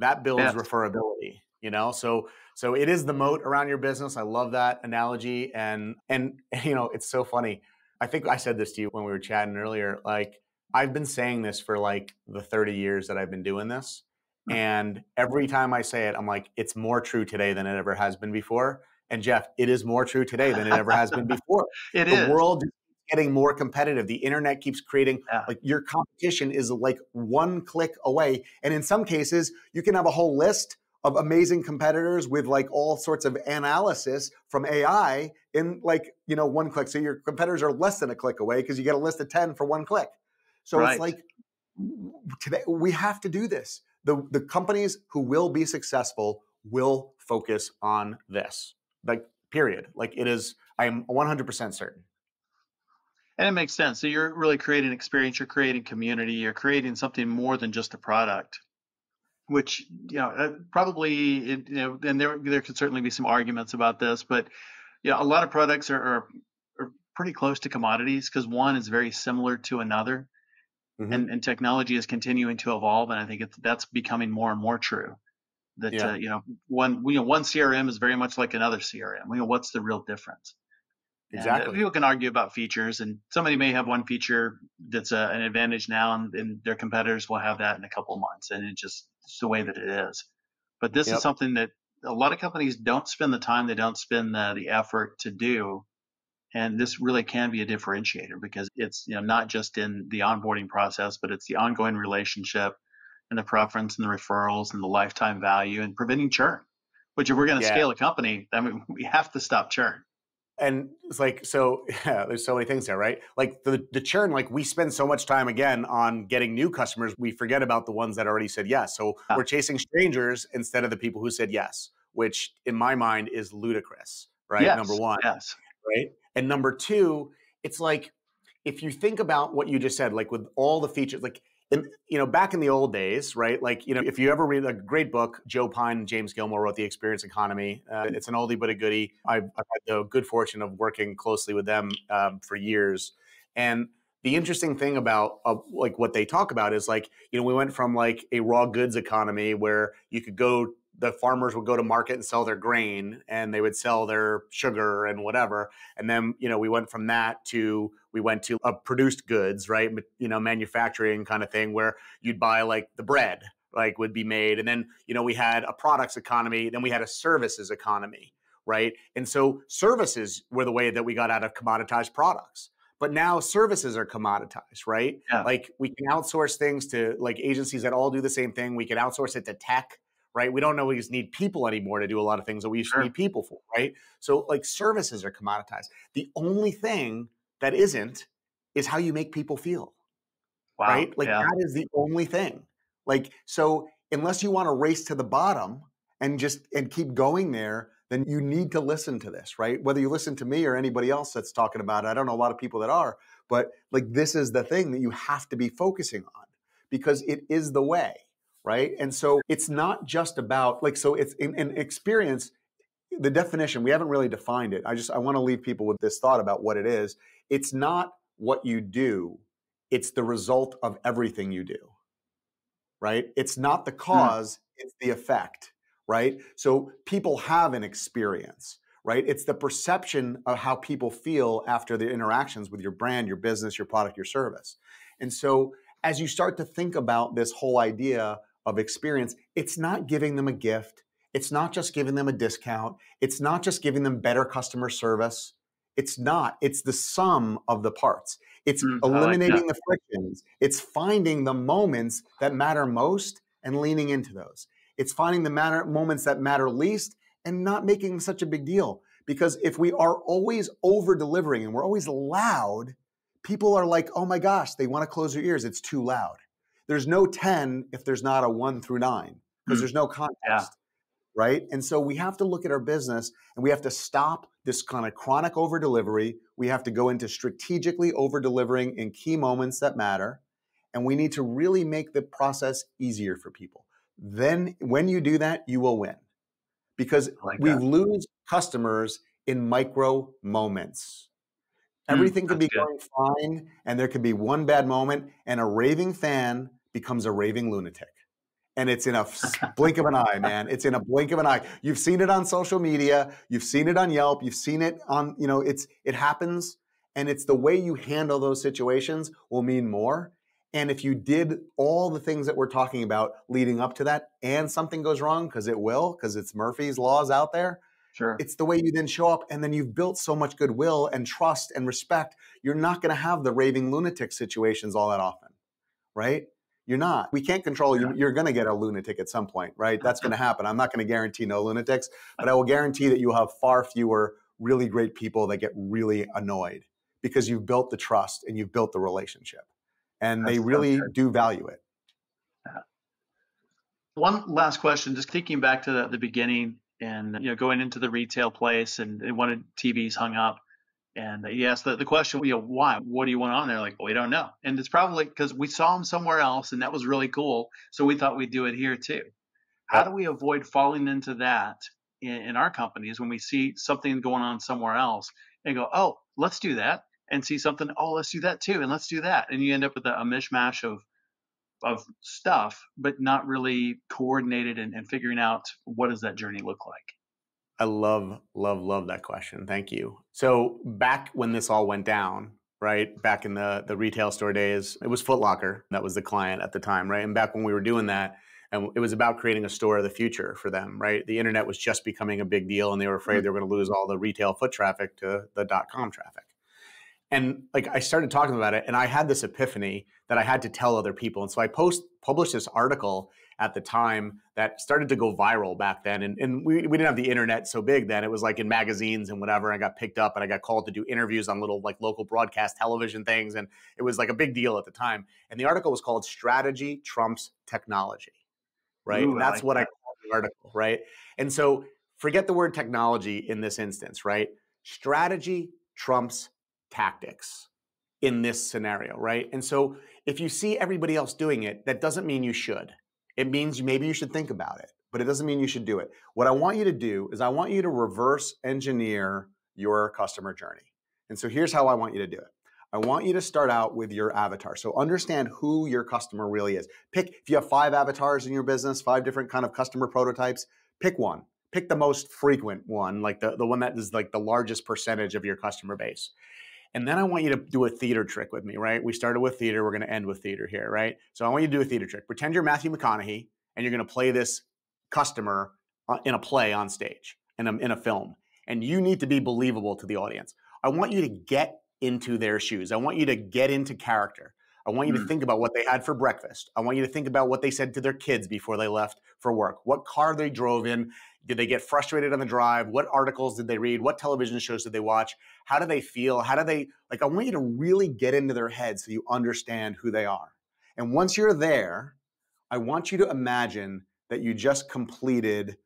that builds referability, you know, so it is the moat around your business. I love that analogy. And you know, it's so funny. I think I said this to you when we were chatting earlier. Like I've been saying this for like the 30 years that I've been doing this. And every time I say it, I'm like, it's more true today than it ever has been before. And Jeff, it is more true today than it ever has been before. The world is getting more competitive. The internet keeps creating, like your competition is like one click away. And in some cases, you can have a whole list of amazing competitors with like all sorts of analysis from AI in like, you know, one click. So your competitors are less than a click away because you get a list of 10 for one click. So it's like today we have to do this. The companies who will be successful will focus on this, like period. Like it is, I am 100% certain. And it makes sense. So you're really creating experience, you're creating community, you're creating something more than just a product. Which, you know, probably, you know, and there could certainly be some arguments about this, but, you know, a lot of products are pretty close to commodities because one is very similar to another. Mm-hmm. And technology is continuing to evolve. And I think that's becoming more and more true that, you know, one CRM is very much like another CRM. You know, what's the real difference? Exactly. And people can argue about features, and somebody may have one feature that's an advantage now, and their competitors will have that in a couple of months, and it's the way that it is. But this is something that a lot of companies don't spend the time, they don't spend the effort to do, and this really can be a differentiator because it's, you know, not just in the onboarding process, but it's the ongoing relationship and the preference and the referrals and the lifetime value and preventing churn. Which, if we're going to scale a company, I mean, we have to stop churn. And it's like, so yeah, there's so many things there, right? Like the churn, like we spend so much time again on getting new customers, we forget about the ones that already said yes. So we're chasing strangers instead of the people who said yes, which in my mind is ludicrous, right? Yes, number one, yes. Right? And number two, it's like, if you think about what you just said, like with all the features, like, you know, back in the old days, right? Like, you know, if you ever read a great book, Joe Pine and James Gilmore wrote The Experience Economy. It's an oldie but a goodie. I've had the good fortune of working closely with them for years. And the interesting thing about like what they talk about is like, you know, we went from like a raw goods economy where you could go, the farmers would go to market and sell their grain and they would sell their sugar and whatever. And then, you know, we went to a produced goods, right? You know, manufacturing kind of thing where you'd buy like the bread, like would be made. And then, you know, we had a products economy, then we had a services economy, right? And so services were the way that we got out of commoditized products. But now services are commoditized, right? Yeah. Like we can outsource things to like agencies that all do the same thing. We can outsource it to tech, right? We don't always need people anymore to do a lot of things that we used to need people for, right? So like services are commoditized. The only thing that isn't is how you make people feel. Wow. Right? Like Yeah. that is the only thing. Like, so unless you want to race to the bottom and keep going there, then you need to listen to this, right? Whether you listen to me or anybody else that's talking about it. I don't know a lot of people that are, but like this is the thing that you have to be focusing on because it is the way, right? And so it's not just about like, so it's in experience, the definition, we haven't really defined it. I want to leave people with this thought about what it is. It's not what you do, it's the result of everything you do, right? It's not the cause, it's the effect, right? So people have an experience, right? It's the perception of how people feel after their interactions with your brand, your business, your product, your service. And so as you start to think about this whole idea of experience, it's not giving them a gift. It's not just giving them a discount. It's not just giving them better customer service. It's not. It's the sum of the parts. It's eliminating the frictions. It's finding the moments that matter most and leaning into those. It's finding the moments that matter least and not making such a big deal. Because if we are always over-delivering and we're always loud, people are like, oh my gosh, they want to close their ears. It's too loud. There's no 10 if there's not a 1 through 9 because there's no context. Yeah. Right? And so we have to look at our business and we have to stop this kind of chronic over delivery. We have to go into strategically over delivering in key moments that matter. And we need to really make the process easier for people. Then when you do that, you will win because we lose customers in micro moments. Everything could be going fine and there could be one bad moment and a raving fan becomes a raving lunatic. And it's in a blink of an eye, man. It's in a blink of an eye. You've seen it on social media. You've seen it on Yelp. You've seen it on, it happens. And it's the way you handle those situations will mean more. And if you did all the things that we're talking about leading up to that and something goes wrong, because it will, because it's Murphy's laws out there, sure. It's the way you then show up and then you've built so much goodwill and trust and respect. You're not going to have the raving lunatic situations all that often, right? You're not. We can't control you. You're going to get a lunatic at some point, right? That's going to happen. I'm not going to guarantee no lunatics, but I will guarantee that you'll have far fewer really great people that get really annoyed because you've built the trust and you've built the relationship. And they really do value it. Yeah. One last question, just thinking back to the beginning and going into the retail place and they wanted TVs hung up. And you asked the question, why? What do you want on there? Like, we don't know. And it's probably because we saw them somewhere else and that was really cool. So we thought we'd do it here too. How do we avoid falling into that in our companies when we see something going on somewhere else and go, oh, let's do that, and see something, oh, let's do that too, and let's do that. And you end up with a mishmash of stuff, but not really coordinated and figuring out what does that journey look like. I love that question. Thank you. So back when this all went down, right, back in the retail store days, it was Foot Locker that was the client at the time, right? And back when we were doing that, and it was about creating a store of the future for them, right? The internet was just becoming a big deal and they were afraid they were going to lose all the retail foot traffic to the .com traffic. And like I started talking about it and I had this epiphany that I had to tell other people. And so I published this article at the time that started to go viral back then. And we didn't have the internet so big then. It was like in magazines and whatever. I got picked up and I got called to do interviews on little like local broadcast television things. And it was like a big deal at the time. And the article was called Strategy Trumps Technology, right? Ooh, and that's what I called the article, right? And so forget the word technology in this instance, right? Strategy trumps tactics in this scenario, right? And so if you see everybody else doing it, that doesn't mean you should. It means maybe you should think about it, but it doesn't mean you should do it. What I want you to do is I want you to reverse engineer your customer journey. And so here's how I want you to do it. I want you to start out with your avatar. So understand who your customer really is. If you have 5 avatars in your business, 5 different kind of customer prototypes, pick one. Pick the most frequent one, like the one that is like the largest percentage of your customer base. And then I want you to do a theater trick with me, right? We started with theater. We're going to end with theater here, right? So I want you to do a theater trick. Pretend you're Matthew McConaughey and you're going to play this customer in a play on stage, in a film. And you need to be believable to the audience. I want you to get into their shoes. I want you to get into character. I want you to think about what they had for breakfast. I want you to think about what they said to their kids before they left for work, what car they drove in. Did they get frustrated on the drive? What articles did they read? What television shows did they watch? How do they feel? How do they, like, I want you to really get into their head so you understand who they are. And once you're there, I want you to imagine that you just completed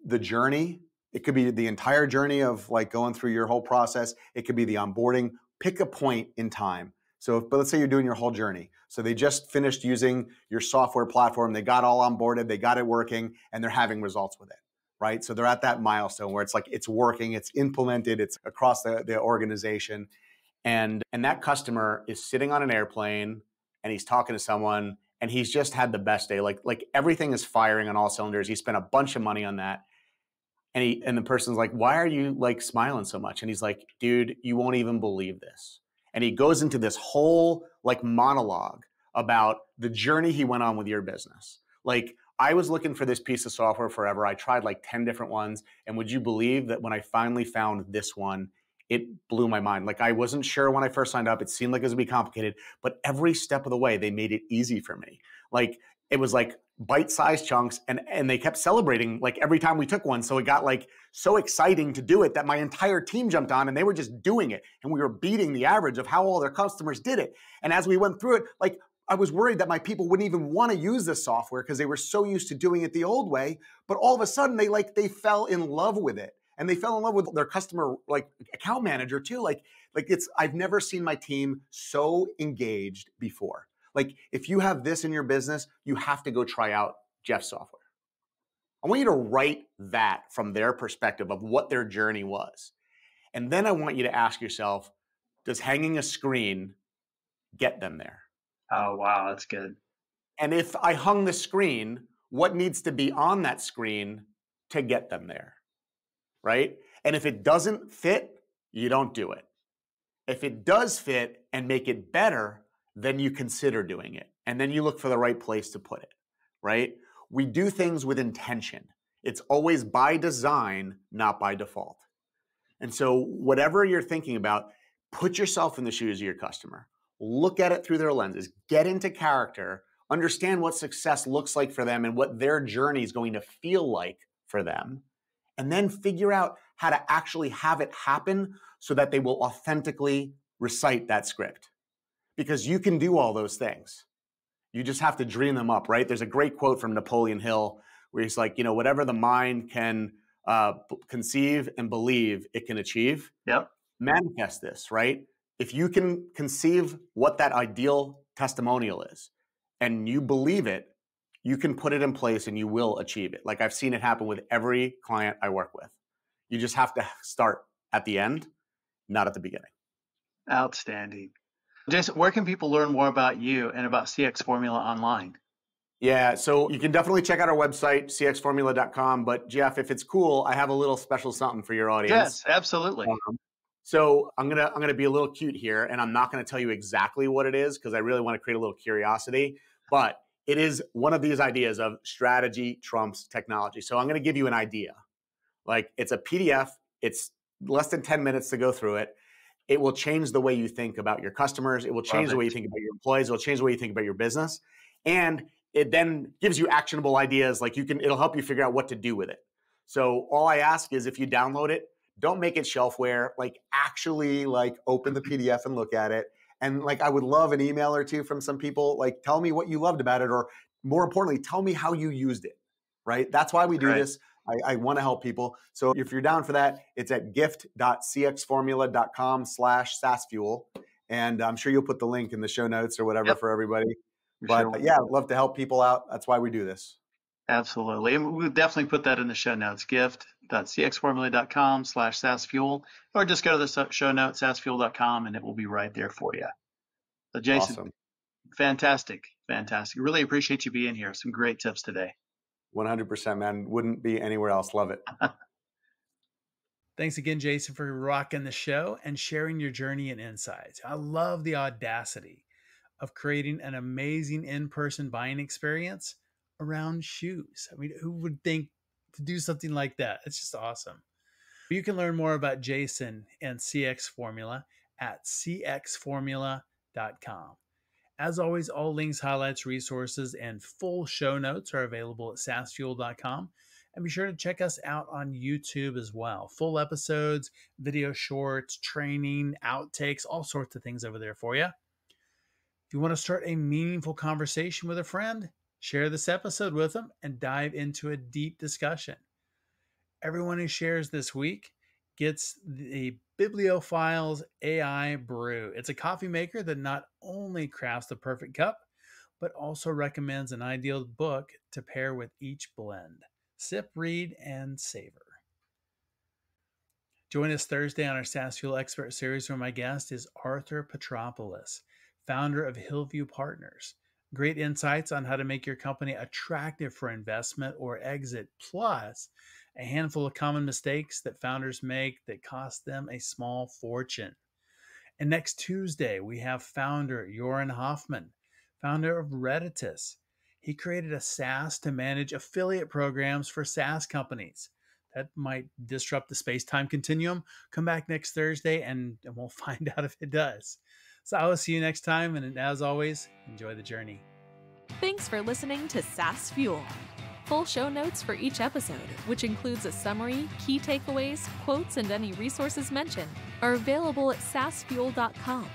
the journey. It could be the entire journey of like going through your whole process. It could be the onboarding. Pick a point in time. But let's say you're doing your whole journey. So they just finished using your software platform. They got all onboarded. They got it working, and they're having results with it, right? So they're at that milestone where it's like it's working, it's implemented, it's across the organization. And that customer is sitting on an airplane and he's talking to someone and he's just had the best day. Like everything is firing on all cylinders. He spent a bunch of money on that. And the person's like, why are you like smiling so much? And he's like, dude, you won't even believe this. And he goes into this whole like monologue about the journey he went on with your business. Like, I was looking for this piece of software forever. I tried like 10 different ones. And would you believe that when I finally found this one, it blew my mind. Like, I wasn't sure when I first signed up. It seemed like it was gonna be complicated, but every step of the way, they made it easy for me. Like, it was like bite-sized chunks, and they kept celebrating like every time we took one. So it got like so exciting to do it that my entire team jumped on and they were just doing it. And we were beating the average of how all their customers did it. And as we went through it, like, I was worried that my people wouldn't even want to use this software because they were so used to doing it the old way. But all of a sudden they fell in love with it. And they fell in love with their customer, like account manager too. I've never seen my team so engaged before. Like, if you have this in your business, you have to go try out Jeff's software. I want you to write that from their perspective of what their journey was. And then I want you to ask yourself, does hanging a screen get them there? Oh, wow. That's good. And if I hung the screen, what needs to be on that screen to get them there? Right? And if it doesn't fit, you don't do it. If it does fit and make it better, then you consider doing it. And then you look for the right place to put it, right? We do things with intention. It's always by design, not by default. And so whatever you're thinking about, put yourself in the shoes of your customer. Look at it through their lenses. Get into character. Understand what success looks like for them and what their journey is going to feel like for them. And then figure out how to actually have it happen so that they will authentically recite that script. Because you can do all those things. You just have to dream them up, right? There's a great quote from Napoleon Hill where he's like, whatever the mind can conceive and believe, it can achieve. Yep. Manifest this, right? If you can conceive what that ideal testimonial is and you believe it, you can put it in place and you will achieve it. Like, I've seen it happen with every client I work with. You just have to start at the end, not at the beginning. Outstanding. Jason, where can people learn more about you and about CX Formula online? Yeah, so you can definitely check out our website, cxformula.com. But Jeff, if it's cool, I have a little special something for your audience. Yes, absolutely. So I'm gonna be a little cute here, and I'm not gonna tell you exactly what it is because I really want to create a little curiosity. But it is one of these ideas of strategy trumps technology. So I'm gonna give you an idea. Like, it's a PDF. It's less than 10 minutes to go through it. It will change the way you think about your customers. It will change the way you think about your employees. It will change the way you think about your business. And it then gives you actionable ideas. Like, it'll help you figure out what to do with it. So all I ask is, if you download it, don't make it shelfware. Like, actually, like, open the PDF and look at it. And like, I would love an email or two from some people. Like, tell me what you loved about it, or more importantly, tell me how you used it, right? That's why we do this. I want to help people. So if you're down for that, it's at gift.cxformula.com/SaaSfuel. And I'm sure you'll put the link in the show notes or whatever for everybody. But yeah, I'd love to help people out. That's why we do this. Absolutely. And we'll definitely put that in the show notes, gift.cxformula.com/SaaSfuel, or just go to the show notes, SaaSfuel.com, and it will be right there for you. So Jason, Awesome. Fantastic. Really appreciate you being here. Some great tips today. 100%, man. Wouldn't be anywhere else. Love it. Thanks again, Jason, for rocking the show and sharing your journey and insights. I love the audacity of creating an amazing in-person buying experience around shoes. I mean, who would think to do something like that? It's just awesome. You can learn more about Jason and CX Formula at cxformula.com. As always, all links, highlights, resources, and full show notes are available at saasfuel.com. And be sure to check us out on YouTube as well. Full episodes, video shorts, training, outtakes, all sorts of things over there for you. If you want to start a meaningful conversation with a friend, share this episode with them and dive into a deep discussion. Everyone who shares this week gets the Bibliophiles AI Brew. It's a coffee maker that not only crafts the perfect cup, but also recommends an ideal book to pair with each blend. Sip, read, and savor. Join us Thursday on our SaaS Fuel Expert Series, where my guest is Arthur Petropoulos, founder of Hillview Partners. Great insights on how to make your company attractive for investment or exit, plus a handful of common mistakes that founders make that cost them a small fortune. And next Tuesday, we have founder Joran Hoffman, founder of Redditus. He created a SaaS to manage affiliate programs for SaaS companies. That might disrupt the space-time continuum. Come back next Thursday and we'll find out if it does. So I will see you next time. And as always, enjoy the journey. Thanks for listening to SaaS Fuel. Full show notes for each episode, which includes a summary, key takeaways, quotes, and any resources mentioned, are available at saasfuel.com.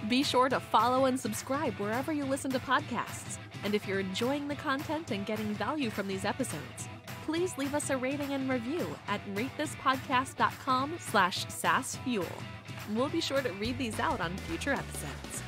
Be sure to follow and subscribe wherever you listen to podcasts. And if you're enjoying the content and getting value from these episodes, please leave us a rating and review at ratethispodcast.com/SaaSfuel. We'll be sure to read these out on future episodes.